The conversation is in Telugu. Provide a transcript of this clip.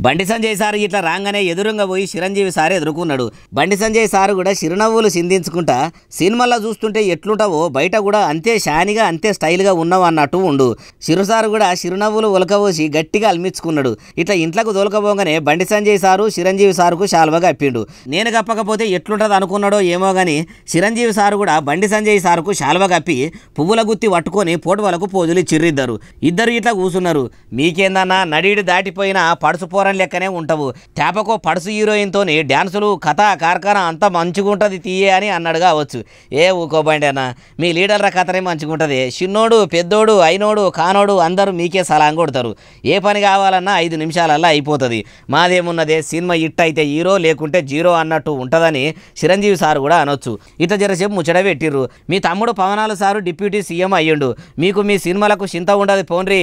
బండి సంజయ్ సార్ ఇట్లా రాగానే ఎదురుగా పోయి చిరంజీవి సార్ ఎదుర్కొన్నాడు. బండి సంజయ్ సార్ కూడా చిరునవ్వులు సిందించుకుంటా సినిమాల్లో చూస్తుంటే ఎట్లుంటావో బయట కూడా అంతే షానిగా అంతే స్టైల్గా ఉన్నావు అన్నట్టు ఉండు. చిరుసారు కూడా చిరునవ్వులు ఒలకబోసి గట్టిగా అల్మించుకున్నాడు. ఇట్లా ఇంట్లోకి దొలకబోగానే బండి సంజయ్ సారు చిరంజీవి సారుకు శాలువగా అప్పిండు. నేను కప్పకపోతే ఎట్లుంటుంది అనుకున్నాడో ఏమో కానీ చిరంజీవి సారు కూడా బండి సంజయ్ సారుకు శాలువగా కప్పి పువ్వుల గుత్తి పట్టుకొని పోటువలకు పోజులు చిర్రిద్దరు. ఇద్దరు ఇట్లా కూసున్నారు. మీకేందన్నా నడీడు దాటిపోయిన పడుసు పోరని లెక్కనే ఉంటావు. తేపకో పడుసు హీరోయిన్తోని డ్యాన్సులు కథ కార్ఖానా అంతా మంచిగుంటుంది తీయే అని అన్నాడు కావచ్చు. ఏ ఊకోబండి అన్న, మీ లీడర్ల కథనే మంచిగుంటుంది. చిన్నోడు పెద్దోడు అయినోడు కానోడు అందరూ మీకే సలాం కొడతారు. ఏ పని కావాలన్నా 5 నిమిషాలల్లో అయిపోతుంది. మాదేమున్నదే సినిమా హిట్ అయితే హీరో లేకుంటే జీరో అన్నట్టు ఉంటుందని చిరంజీవి సార్ కూడా అనొచ్చు. ఇట్లా జరసేపు ముచ్చట పెట్టిర్రు. మీ తమ్ముడు పవనాలు సారు డిప్యూటీ సీఎం అయ్యిండు. మీకు మీ సినిమాలకు చింత ఉండదు పోన్రి.